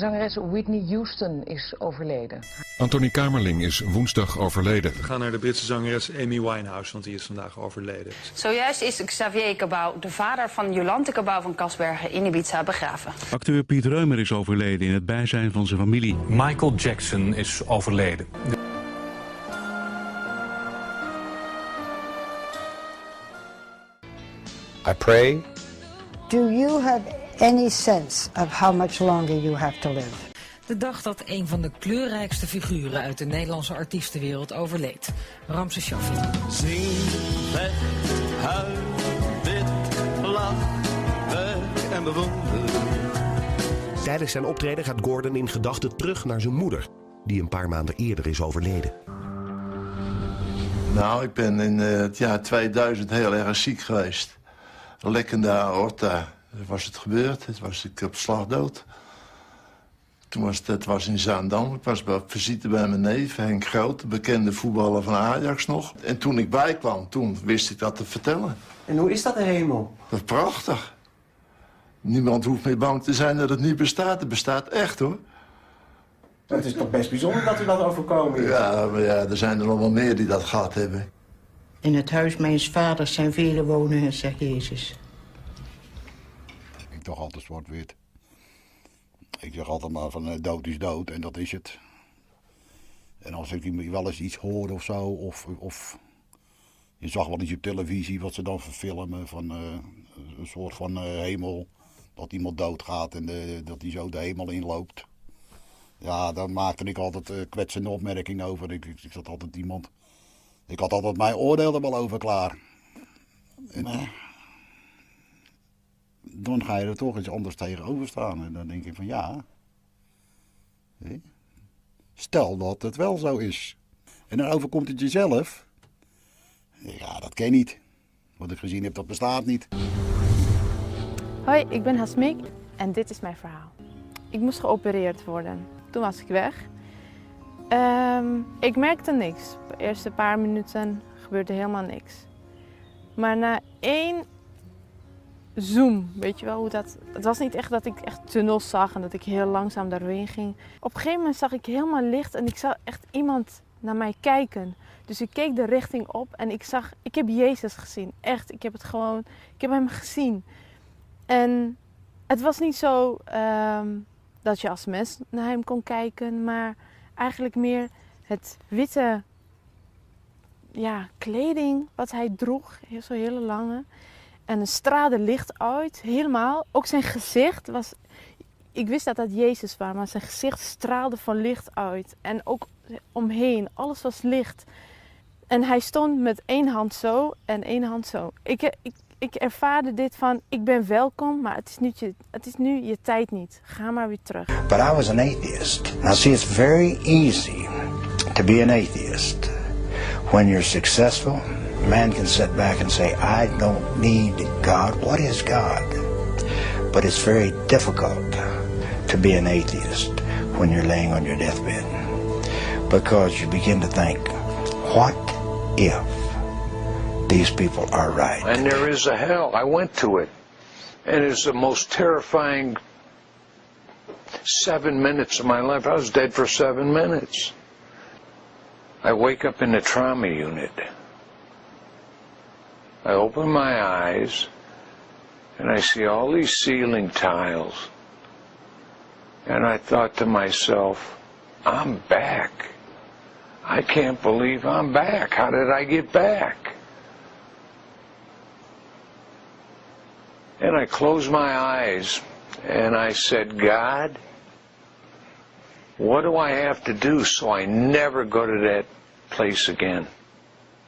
Zangeres Whitney Houston is overleden. Anthony Kamerling is woensdag overleden. We gaan naar de Britse zangeres Amy Winehouse, want die is vandaag overleden. Zojuist is Xavier Cabau, de vader van Jolante Cabau van Kasbergen, in Ibiza begraven. Acteur Piet Reumer is overleden in het bijzijn van zijn familie. Michael Jackson is overleden. I pray. Do you have any sense of how much longer you have to live? De dag dat een van de kleurrijkste figuren uit de Nederlandse artiestenwereld overleed. Ramses Shaffi. Zing, vet, huil, wit, lach, werk en bewonder. Tijdens zijn optreden gaat Gordon in gedachten terug naar zijn moeder, die een paar maanden eerder is overleden. Nou, ik ben in het jaar 2000 heel erg ziek geweest. Lekkende aorta. Was het gebeurd. Het was ik op slag dood. Toen het was in Zaandam. Ik was op visite bij mijn neef, Henk Groot, de bekende voetballer van Ajax nog. En toen ik bijkwam, toen wist ik dat te vertellen. En hoe is dat de hemel? Dat is prachtig. Niemand hoeft meer bang te zijn dat het niet bestaat. Het bestaat echt, hoor. Het is toch best bijzonder dat u dat overkomen is? Ja, maar ja, er zijn er nog wel meer die dat gehad hebben. In het huis mijns vaders zijn vele woningen, zegt Jezus. Ik toch altijd zwart-wit. Ik zeg altijd maar van dood is dood en dat is het. En als ik wel eens iets hoorde of zo, of je zag wel iets op televisie wat ze dan verfilmen van een soort van hemel. Dat iemand doodgaat en dat hij zo de hemel inloopt. Ja, daar maakte ik altijd kwetsende opmerkingen over. Ik zat altijd iemand... Ik had altijd mijn oordeel er wel over klaar. En, dan ga je er toch iets anders tegenover staan. En dan denk ik van ja. Stel dat het wel zo is. En dan overkomt het jezelf. Ja, dat ken je niet. Wat ik gezien heb, dat bestaat niet. Hoi, ik ben Hasmik en dit is mijn verhaal. Ik moest geopereerd worden. Toen was ik weg. Ik merkte niks. De eerste paar minuten gebeurde helemaal niks. Maar na 1 zoom, weet je wel hoe dat... Het was niet echt dat ik echt tunnels zag en dat ik heel langzaam doorheen ging. Op een gegeven moment zag ik helemaal licht en ik zag echt iemand naar mij kijken. Dus ik keek de richting op en ik heb Jezus gezien. Echt, ik heb hem gezien. En het was niet zo dat je als mens naar hem kon kijken, maar eigenlijk meer het witte kleding wat hij droeg, zo hele lange. En een straalde licht uit, helemaal. Ook zijn gezicht was... Ik wist dat dat Jezus was, maar zijn gezicht straalde van licht uit. En ook omheen, alles was licht. En hij stond met 1 hand zo en 1 hand zo. Ik ervaarde dit van, ik ben welkom, maar het is nu je tijd niet. Ga maar weer terug. But I was an atheist. Now see, it's very easy to be an atheist. When you're successful, man can sit back and say, I don't need God. What is God? But it's very difficult to be an atheist when you're laying on your deathbed. Because you begin to think, what if these people are right? And there is a hell. I went to it. And it's the most terrifying 7 minutes of my life. I was dead for 7 minutes. I wake up in the trauma unit. I open my eyes and I see all these ceiling tiles. And I thought to myself, I'm back. I can't believe I'm back. How did I get back? And I closed my eyes and I said, God, what do I have to do so I never go to that place again?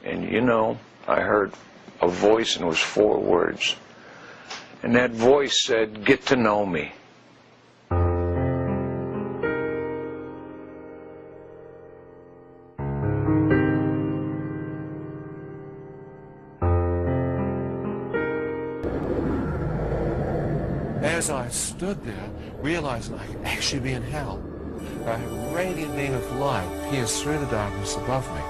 And you know, I heard a voice and it was 4 words. And that voice said, get to know me. As I stood there, realizing I could actually be in hell, a radiant beam of light pierced through the darkness above me.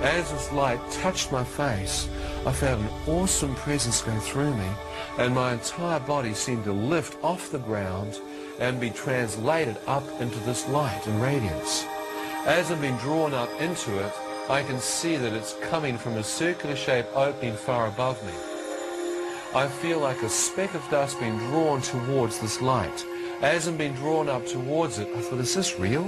As this light touched my face, I felt an awesome presence go through me, and my entire body seemed to lift off the ground and be translated up into this light and radiance. As I'm being drawn up into it, I can see that it's coming from a circular-shaped opening far above me. I feel like a speck of dust being drawn towards this light. As I'm being drawn up towards it, I thought, is this real?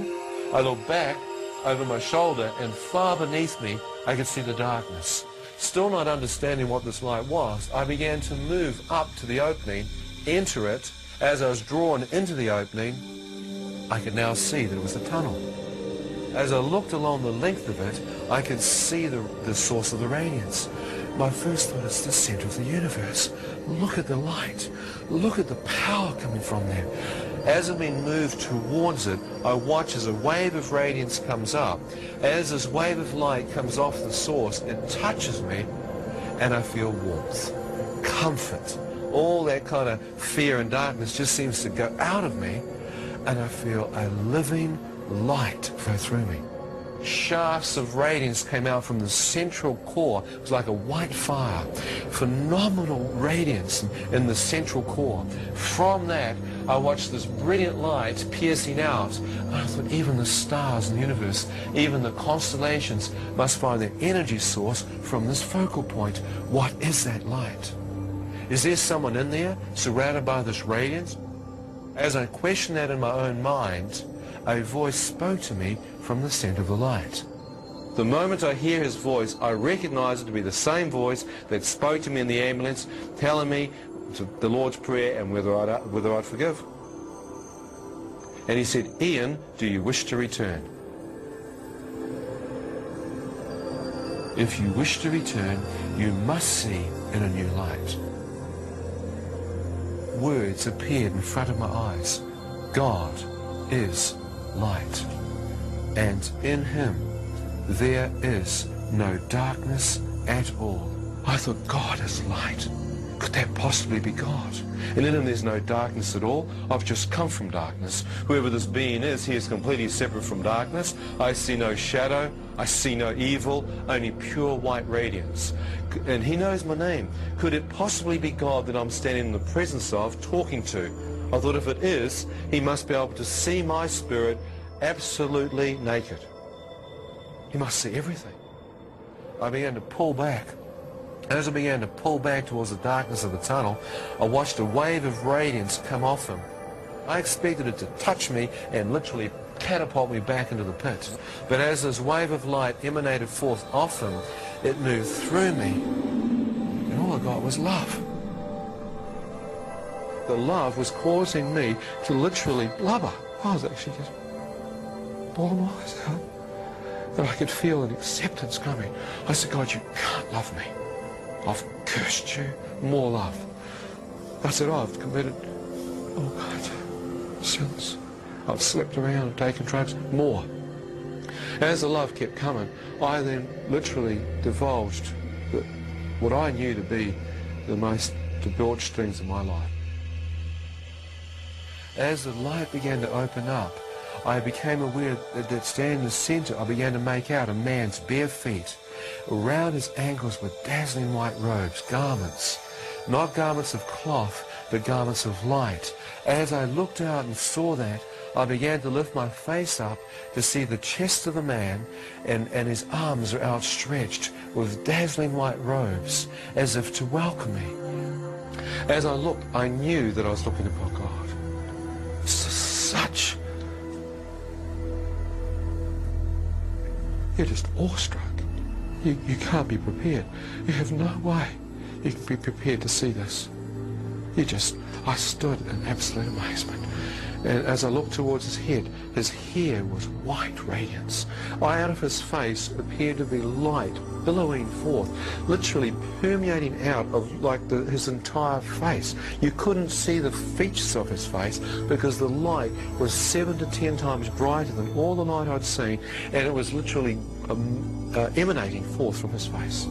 I look back over my shoulder, and far beneath me, I could see the darkness. Still not understanding what this light was, I began to move up to the opening, enter it. As I was drawn into the opening, I could now see that it was a tunnel. As I looked along the length of it, I could see the source of the radiance. My first thought is the center of the universe. Look at the light. Look at the power coming from there. As I'm being moved towards it, I watch as a wave of radiance comes up. As this wave of light comes off the source, it touches me, and I feel warmth, comfort. All that kind of fear and darkness just seems to go out of me, and I feel a living light flow through me. Shafts of radiance came out from the central core. It was like a white fire. Phenomenal radiance in the central core. From that, I watched this brilliant light piercing out. And I thought, even the stars in the universe, even the constellations must find their energy source from this focal point. What is that light? Is there someone in there surrounded by this radiance? As I questioned that in my own mind, a voice spoke to me from the center of the light. The moment I hear his voice, I recognize it to be the same voice that spoke to me in the ambulance, telling me the Lord's Prayer and whether I'd forgive. And he said, "Ian, do you wish to return? If you wish to return, you must see in a new light." Words appeared in front of my eyes. God is light, and in him there is no darkness at all. I thought, God is light. Could that possibly be God? And in him there's no darkness at all. I've just come from darkness. Whoever this being is, he is completely separate from darkness. I see no shadow. I see no evil, only pure white radiance. And he knows my name. Could it possibly be God that I'm standing in the presence of, talking to? I thought, if it is, he must be able to see my spirit absolutely naked. He must see everything. I began to pull back. As I began to pull back towards the darkness of the tunnel, I watched a wave of radiance come off him. I expected it to touch me and literally catapult me back into the pit. But as this wave of light emanated forth off him, it moved through me, and all I got was love. The love was causing me to literally blubber. I was actually just bawling my eyes out. And I could feel an acceptance coming. I said, God, you can't love me. I've cursed you. More love. I said, I've committed all kinds of sins. I've slept around and taken drugs. More. As the love kept coming, I then literally divulged what I knew to be the most debauched things in my life. As the light began to open up, I became aware that standing in the center, I began to make out a man's bare feet. Around his ankles were dazzling white robes, garments, not garments of cloth, but garments of light. As I looked out and saw that, I began to lift my face up to see the chest of the man, and his arms are outstretched with dazzling white robes, as if to welcome me. As I looked, I knew that I was looking upon God. Such... You're just awestruck. You can't be prepared. You have no way you can be prepared to see this. I stood in absolute amazement. And as I looked towards his hair was white radiance. Out of his face appeared to be light billowing forth, literally permeating out of his entire face. You couldn't see the features of his face because the light was 7 to 10 times brighter than all the light I'd seen, and it was literally emanating forth from his face.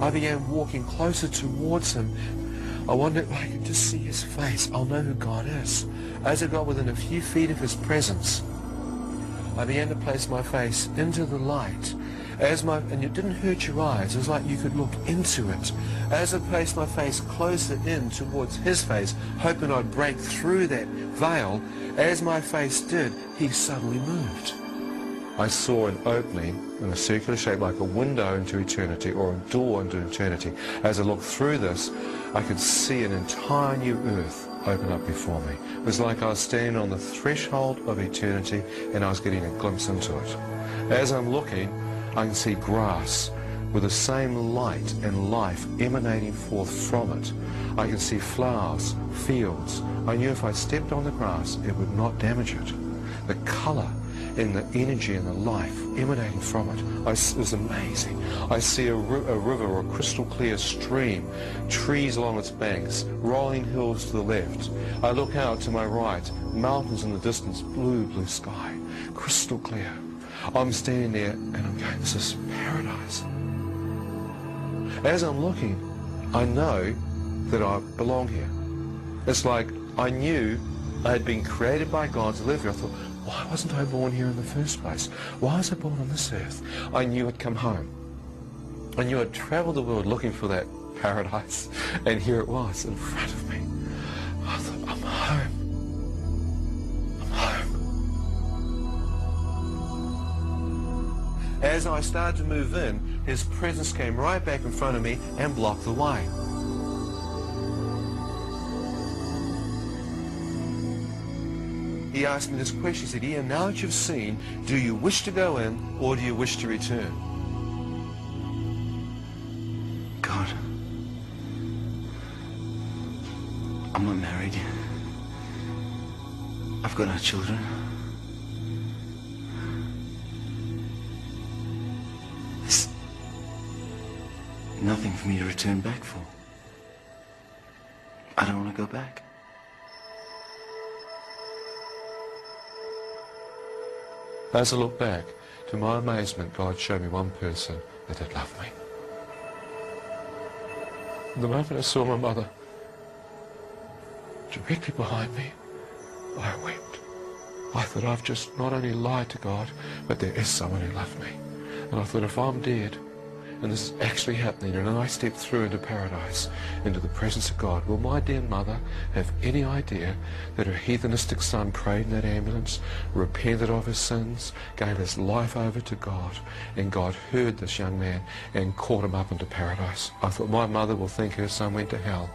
I began walking closer towards him. I wondered if I could just see his face. I'll know who God is. As I got within a few feet of his presence, I began to place my face into the light. And it didn't hurt your eyes. It was like you could look into it. As I placed my face closer in towards his face, hoping I'd break through that veil, as my face did, he suddenly moved. I saw an opening in a circular shape like a window into eternity or a door into eternity. As I looked through this, I could see an entire new earth open up before me. It was like I was standing on the threshold of eternity and I was getting a glimpse into it. As I'm looking, I can see grass with the same light and life emanating forth from it. I can see flowers, fields. I knew if I stepped on the grass, it would not damage it. The colour and the energy and the life emanating from it, it was amazing. I see a river or a crystal clear stream, trees along its banks, rolling hills to the left. I look out to my right, mountains in the distance, blue, blue sky, crystal clear. I'm standing there and I'm going, this is paradise. As I'm looking, I know that I belong here. It's like I knew I had been created by God to live here. I thought, why wasn't I born here in the first place? Why was I born on this earth? I knew I'd come home. I knew I'd traveled the world looking for that paradise, and here it was in front of me. I thought, I'm home. I'm home. As I started to move in, his presence came right back in front of me and blocked the way. He asked me this question. He said, Ian, now that you've seen, do you wish to go in or do you wish to return? God, I'm not married. I've got no children. There's nothing for me to return back for. I don't want to go back. As I look back, to my amazement, God showed me one person that had loved me. The moment I saw my mother directly behind me, I wept. I thought, I've just not only lied to God, but there is someone who loved me. And I thought, if I'm dead, and this is actually happening, and I step through into paradise, into the presence of God, will my dear mother have any idea that her heathenistic son prayed in that ambulance, repented of his sins, gave his life over to God, and God heard this young man and caught him up into paradise? I thought, my mother will think her son went to hell.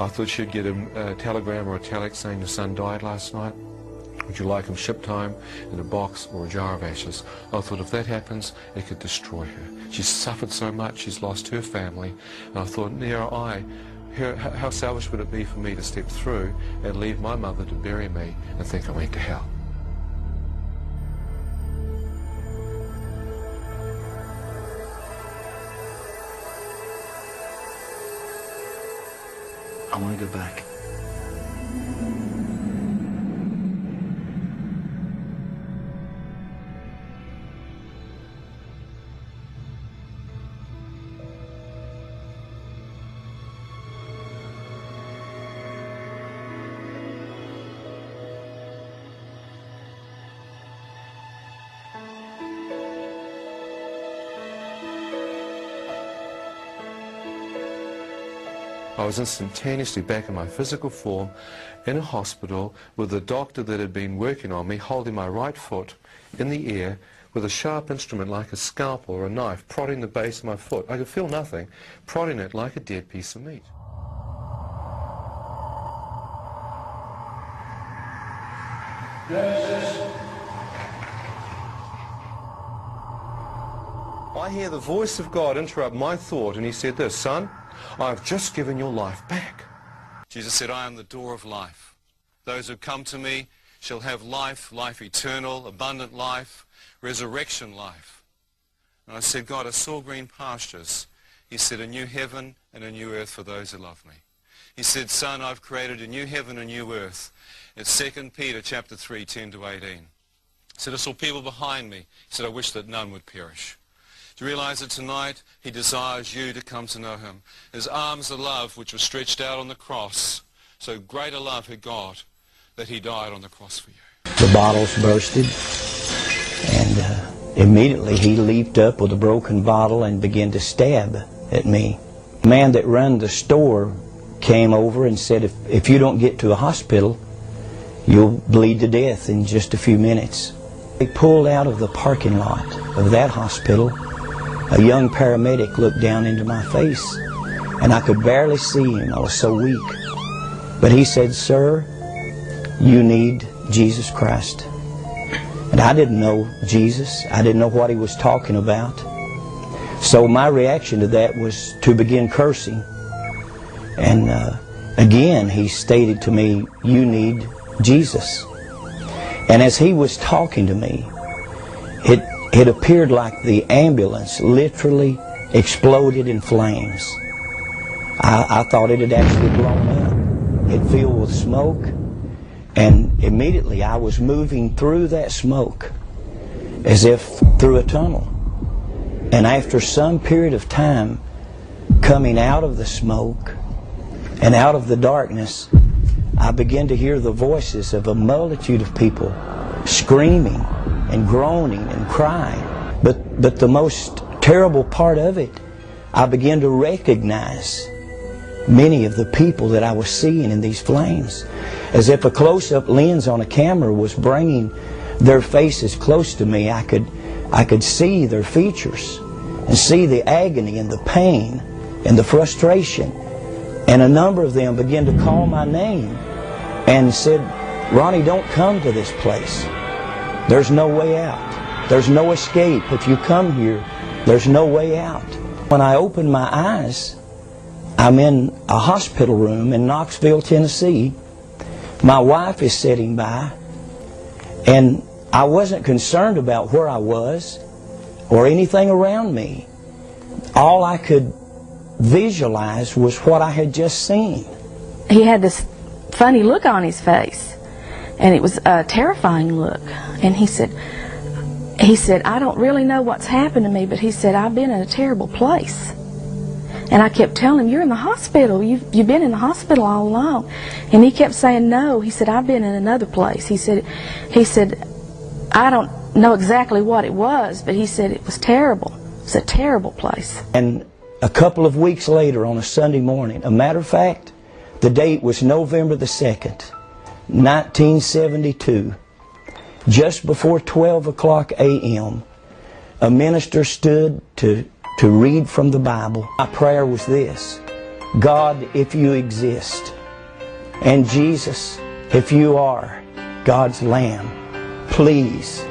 I thought she'd get a telegram or a telex saying your son died last night. Would you like him shipped home in a box or a jar of ashes? I thought, if that happens, it could destroy her. She's suffered so much, she's lost her family. And I thought, how selfish would it be for me to step through and leave my mother to bury me and think I went to hell? I want to go back. I was instantaneously back in my physical form in a hospital with the doctor that had been working on me holding my right foot in the air with a sharp instrument like a scalpel or a knife prodding the base of my foot. I could feel nothing, prodding it like a dead piece of meat. I hear the voice of God interrupt my thought, and he said this, son, I've just given your life back. Jesus said, I am the door of life. Those who come to me shall have life, life eternal, abundant life, resurrection life. And I said, God, I saw green pastures. He said, a new heaven and a new earth for those who love me. He said, son, I've created a new heaven and new earth. It's 2 Peter chapter 3, 10 to 18. He said, I saw people behind me. He said, I wish that none would perish. Do you realize that tonight he desires you to come to know him? His arms of love which were stretched out on the cross, so great a love had God that he died on the cross for you. The bottles bursted And immediately he leaped up with a broken bottle and began to stab at me. The man that ran the store came over and said, if you don't get to a hospital, you'll bleed to death in just a few minutes. They pulled out of the parking lot of that hospital. A young paramedic looked down into my face, and I could barely see him. I was so weak. But he said, "Sir, you need Jesus Christ." And I didn't know Jesus. I didn't know what he was talking about. So my reaction to that was to begin cursing. And again, he stated to me, "You need Jesus." And as he was talking to me, it appeared like the ambulance literally exploded in flames. I thought it had actually blown up. It filled with smoke, and immediately I was moving through that smoke as if through a tunnel. And after some period of time, coming out of the smoke and out of the darkness, I began to hear the voices of a multitude of people screaming and groaning and crying. But the most terrible part of it, I began to recognize many of the people that I was seeing in these flames. As if a close-up lens on a camera was bringing their faces close to me, I could see their features and see the agony and the pain and the frustration. And a number of them began to call my name and said, "Ronnie, don't come to this place. There's no way out. There's no escape. If you come here, there's no way out." When I opened my eyes, I'm in a hospital room in Knoxville, Tennessee. My wife is sitting by, and I wasn't concerned about where I was or anything around me. All I could visualize was what I had just seen. He had this funny look on his face, and it was a terrifying look. And he said, "I don't really know what's happened to me," but he said, "I've been in a terrible place." And I kept telling him, "You're in the hospital. You've been in the hospital all along." And he kept saying, "No." He said, "I've been in another place." He said, "I don't know exactly what it was, but he said it was terrible. It's a terrible place." And a couple of weeks later, on a Sunday morning, a matter of fact, the date was November the 2nd, 1972, just before 12 o'clock a.m., a minister stood to read from the Bible. My prayer was this: "God, if you exist, and Jesus, if you are God's Lamb, please,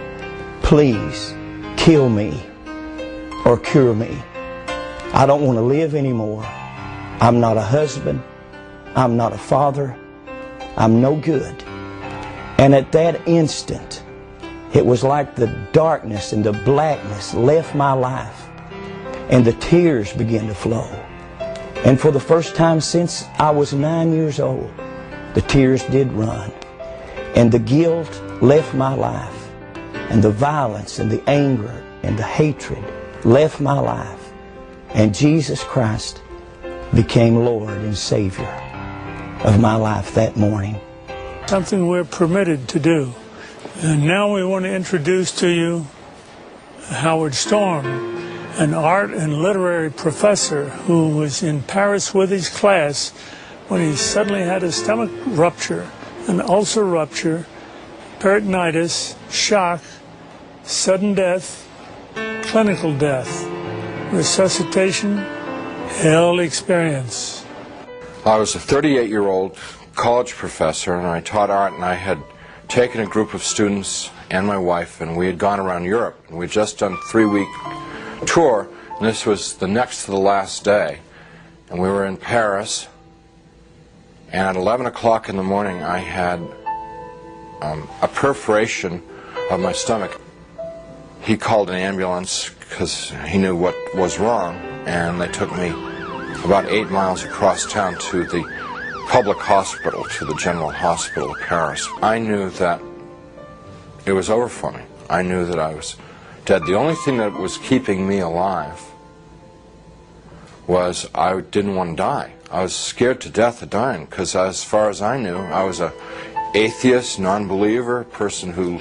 please kill me or cure me. I don't want to live anymore. I'm not a husband. I'm not a father. I'm no good." And at that instant, it was like the darkness and the blackness left my life, and the tears began to flow. And for the first time since I was 9 years old, the tears did run. And the guilt left my life, and the violence and the anger and the hatred left my life. And Jesus Christ became Lord and Savior of my life that morning. Something we're permitted to do. And now we want to introduce to you Howard Storm, an art and literary professor who was in Paris with his class when he suddenly had a stomach rupture, an ulcer rupture, peritonitis, shock, sudden death, clinical death, resuscitation, hell experience. I was a 38-year-old college professor, and I taught art, and I had taken a group of students and my wife, and we had gone around Europe, and we had just done a 3-week tour, and this was the next to the last day, and we were in Paris, and at 11 o'clock in the morning I had a perforation of my stomach. He called an ambulance because he knew what was wrong, and they took me about 8 miles across town to the public hospital, to the General Hospital of Paris. I knew that it was over for me. I knew that I was dead. The only thing that was keeping me alive was I didn't want to die. I was scared to death of dying because, as far as I knew, I was an atheist, non-believer, person who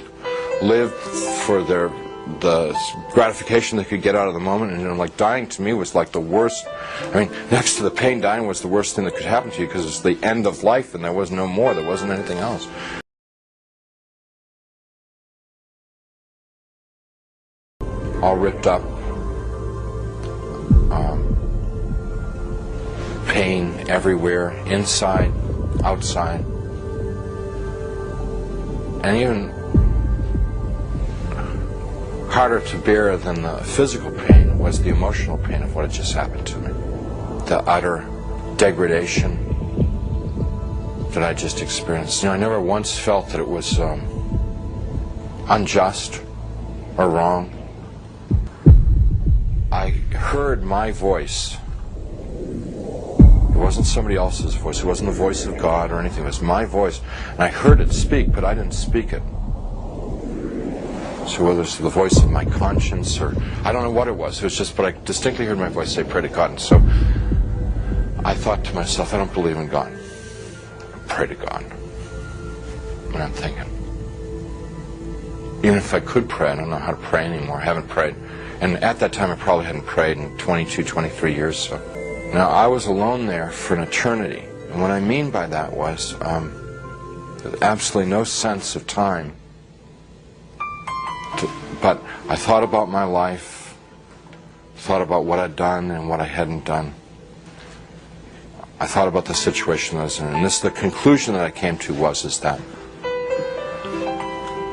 lived for their the gratification they could get out of the moment, and like dying to me was like the worst. I mean, next to the pain, dying was the worst thing that could happen to you, because it's the end of life and there was no more, there wasn't anything else. All ripped up, pain everywhere, inside, outside, and even harder to bear than the physical pain was the emotional pain of what had just happened to me. The utter degradation that I just experienced. You know, I never once felt that it was unjust or wrong. I heard my voice. It wasn't somebody else's voice. It wasn't the voice of God or anything. It was my voice. And I heard it speak, but I didn't speak it. So whether it's the voice of my conscience or I don't know what it was. It was just, but I distinctly heard my voice say, pray to God. And so I thought to myself, I don't believe in God. Pray to God. And I'm thinking, even if I could pray, I don't know how to pray anymore. I haven't prayed. And at that time, I probably hadn't prayed in 22, 23 years. So now I was alone there for an eternity. And what I mean by that was absolutely no sense of time. But I thought about my life, thought about what I'd done and what I hadn't done. I thought about the situation I was in. And the conclusion that I came to is that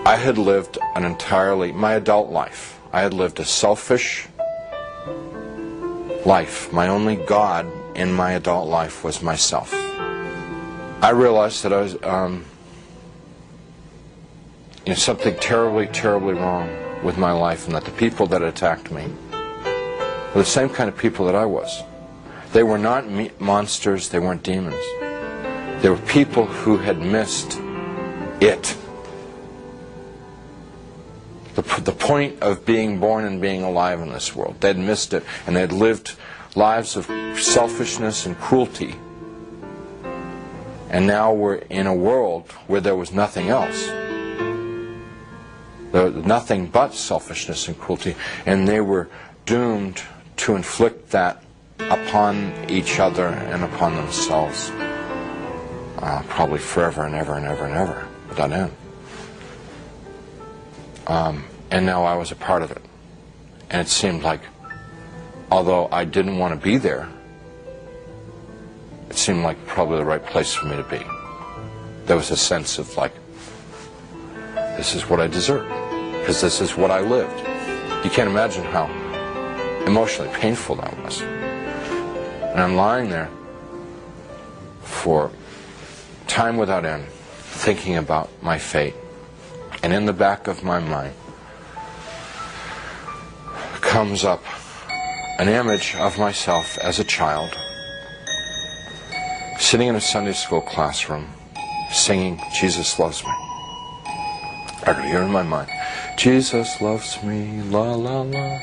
I had lived my adult life. I had lived a selfish life. My only God in my adult life was myself. I realized that I was something terribly, terribly wrong with my life, and that the people that attacked me were the same kind of people that I was. They were not monsters, they weren't demons. They were people who had missed it. The point of being born and being alive in this world. They'd missed it, and they'd lived lives of selfishness and cruelty. And now we're in a world where there was nothing else. There was nothing but selfishness and cruelty, and they were doomed to inflict that upon each other and upon themselves, probably forever and ever and ever and ever, without end. And now I was a part of it. And it seemed like, although I didn't want to be there, it seemed like probably the right place for me to be. There was a sense of like, this is what I deserve, because this is what I lived. You can't imagine how emotionally painful that was. And I'm lying there for time without end, thinking about my fate. And in the back of my mind comes up an image of myself as a child, sitting in a Sunday school classroom, singing, Jesus Loves Me. I could hear in my mind, Jesus loves me, la la la,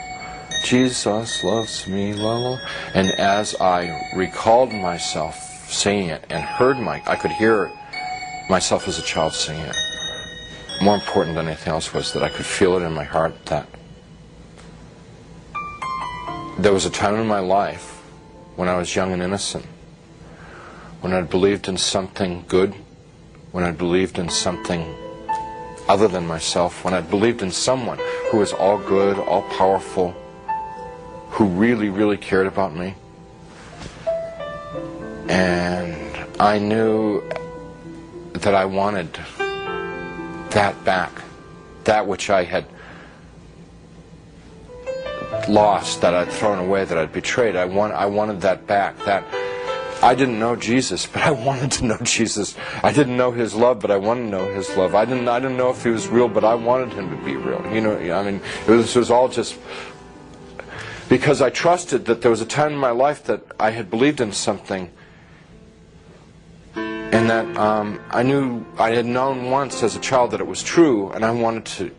Jesus loves me, la la. And as I recalled myself singing it and I could hear myself as a child singing it. More important than anything else was that I could feel it in my heart that there was a time in my life when I was young and innocent, when I believed in something good, when I believed in something other than myself, when I believed in someone who was all good, all powerful, who really, really cared about me. And I knew that I wanted that back, that which I had lost, that I'd thrown away, that I'd betrayed. I wanted that back. That I didn't know Jesus, but I wanted to know Jesus. I didn't know His love, but I wanted to know His love. I didn't know if He was real, but I wanted Him to be real. You know, I mean, this was all just because I trusted that there was a time in my life that I had believed in something, and that I knew I had known once as a child that it was true, and I wanted to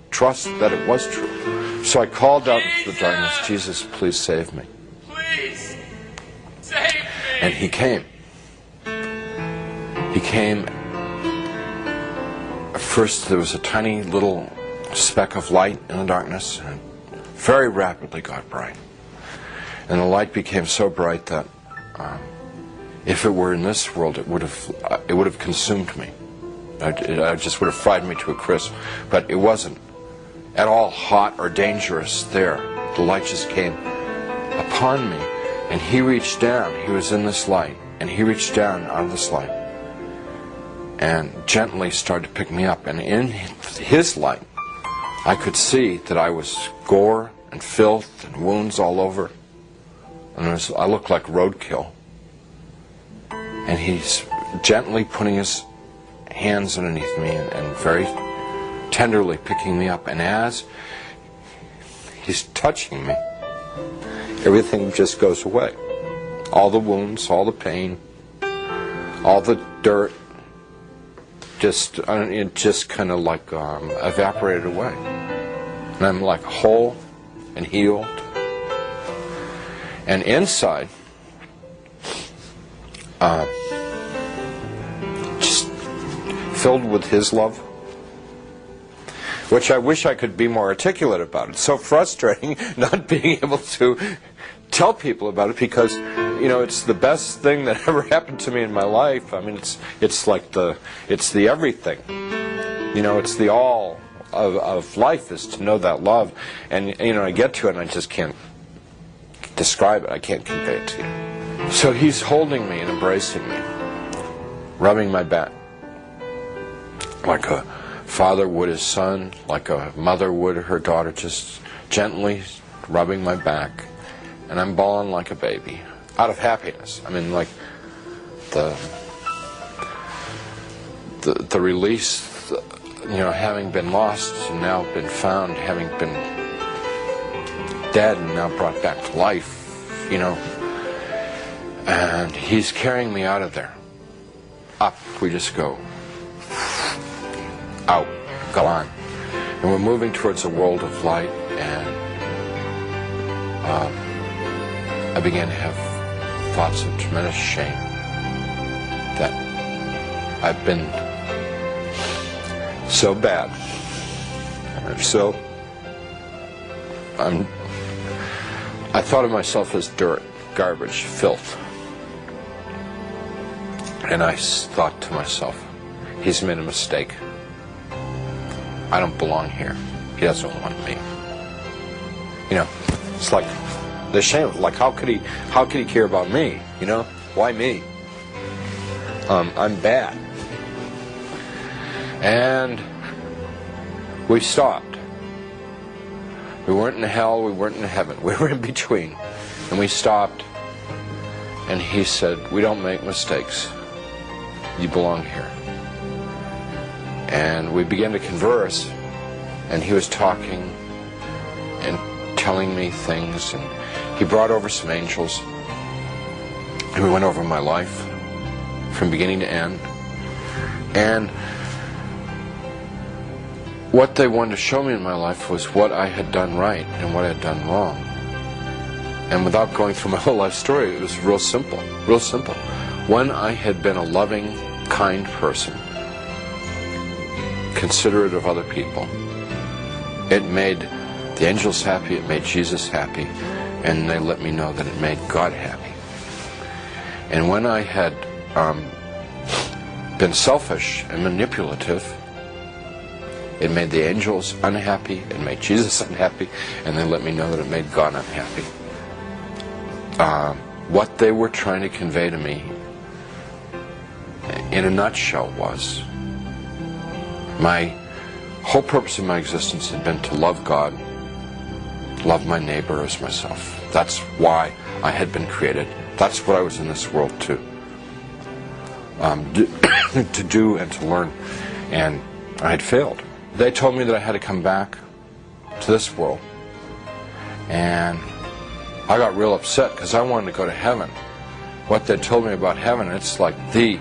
trust that it was true. So I called out into the darkness, Jesus, please save me. Please save me. And He came. He came. First there was a tiny little speck of light in the darkness, and very rapidly got bright. And the light became so bright that if it were in this world, it would have consumed me. It just would have fried me to a crisp. But it wasn't at all hot or dangerous there. The light just came upon me, and he reached down. He was in this light, and he reached down out of this light and gently started to pick me up. And in his light, I could see that I was gore and filth and wounds all over. And I looked like roadkill. And he's gently putting his hands underneath me and very tenderly picking me up. And as he's touching me, everything just goes away. All the wounds, all the pain, all the dirt, it just kind of like evaporated away. And I'm like whole and healed. And inside, just filled with his love, which I wish I could be more articulate about. It's so frustrating not being able to tell people about it, because you know, it's the best thing that ever happened to me in my life. I mean, it's the everything. You know, it's the all of life is to know that love. And you know, I get to it and I just can't describe it. I can't convey it to you. So he's holding me and embracing me, rubbing my back like a father would his son, like a mother would her daughter, just gently rubbing my back. And I'm bawling like a baby, out of happiness. I mean, like the release, you know, having been lost and now been found, having been dead and now brought back to life, you know. And he's carrying me out of there. Up we just go. Out, gone. And we're moving towards a world of light, and I began to have thoughts of tremendous shame that I've been so bad, I thought of myself as dirt, garbage, filth. And I thought to myself, he's made a mistake. I don't belong here. He doesn't want me. You know, it's like the shame. Like, how could he care about me? You know, why me? I'm bad. And we stopped. We weren't in hell, we weren't in heaven. We were in between. And we stopped, and he said, we don't make mistakes. You belong here. And we began to converse, and he was talking and telling me things, and he brought over some angels, and we went over my life from beginning to end. And what they wanted to show me in my life was what I had done right and what I had done wrong. And without going through my whole life story, it was real simple, real simple. When I had been a loving, kind person, considerate of other people, it made the angels happy, it made Jesus happy, and they let me know that it made God happy. And when I had been selfish and manipulative, it made the angels unhappy, it made Jesus unhappy, and they let me know that it made God unhappy. What they were trying to convey to me, in a nutshell, was my whole purpose of my existence had been to love God, love my neighbor as myself. That's why I had been created. That's what I was in this world to do and to learn. And I had failed. They told me that I had to come back to this world. And I got real upset because I wanted to go to heaven. What they told me about heaven, it's like the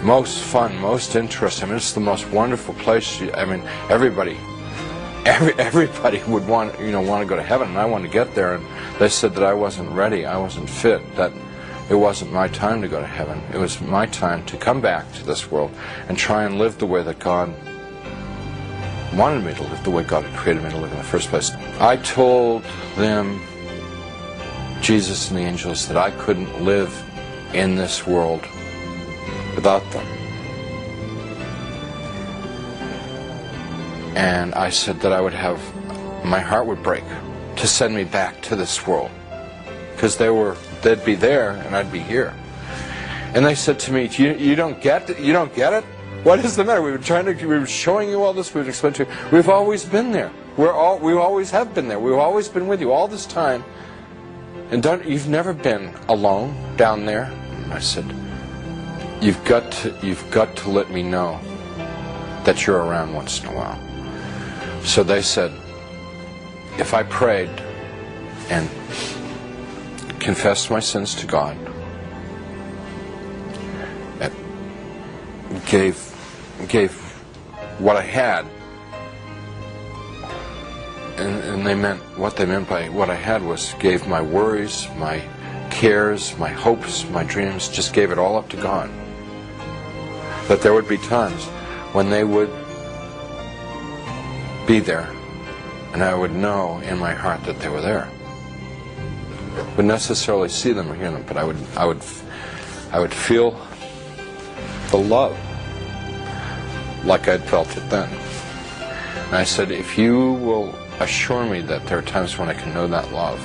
most fun, most interesting. I mean, it's the most wonderful place. I mean, everybody would want to go to heaven, and I wanted to get there. And they said that I wasn't ready, I wasn't fit, that it wasn't my time to go to heaven. It was my time to come back to this world and try and live the way that God wanted me to live the way God had created me to live in the first place. I told them, Jesus and the angels, that I couldn't live in this world without them. And I said that I would have, my heart would break to send me back to this world, because they'd be there and I'd be here. And they said to me, you don't get it? You don't get it? What is the matter? We were showing you all this, we would explain to you. We've always been there. We always have been there. We've always been with you all this time. And you've never been alone down there. And I said, you've got to let me know that you're around once in a while. So they said, if I prayed and confessed my sins to God, and gave what I had, and what they meant by what I had was gave my worries, my cares, my hopes, my dreams, just gave it all up to God. That there would be times when they would be there, and I would know in my heart that they were there. Wouldn't necessarily see them or hear them, but I would feel the love like I'd felt it then. And I said, if you will assure me that there are times when I can know that love,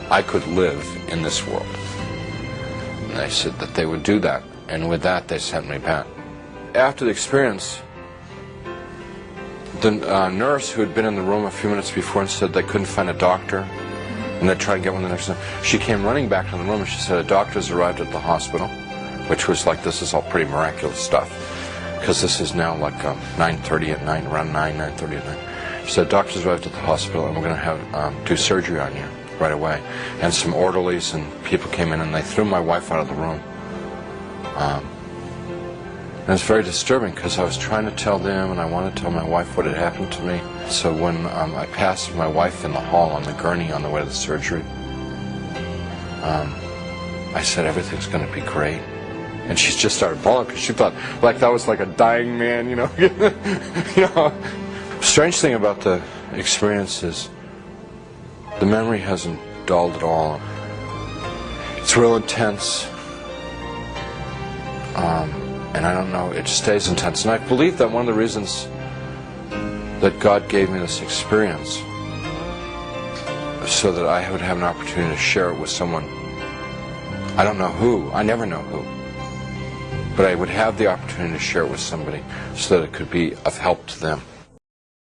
I could live in this world. And they said that they would do that, and with that they sent me back. After the experience, the nurse who had been in the room a few minutes before and said they couldn't find a doctor, and they'd try to get one the next time, she came running back to the room and she said, a doctor's arrived at the hospital, which was like, this is all pretty miraculous stuff, because this is now like 9:30 at night, around 9:30 at night. She said, doctor's arrived at the hospital and we're going to have do surgery on you right away. And some orderlies and people came in and they threw my wife out of the room. And it's very disturbing because I was trying to tell them and I wanted to tell my wife what had happened to me. So when I passed my wife in the hall on the gurney on the way to the surgery, I said, everything's going to be great. And she just started bawling because she thought like that was like a dying man, you know. You know. Strange thing about the experience is the memory hasn't dulled at all. It's real intense. And I don't know, it stays intense. And I believe that one of the reasons that God gave me this experience so that I would have an opportunity to share it with someone. I don't know who, I never know who. But I would have the opportunity to share it with somebody so that it could be of help to them.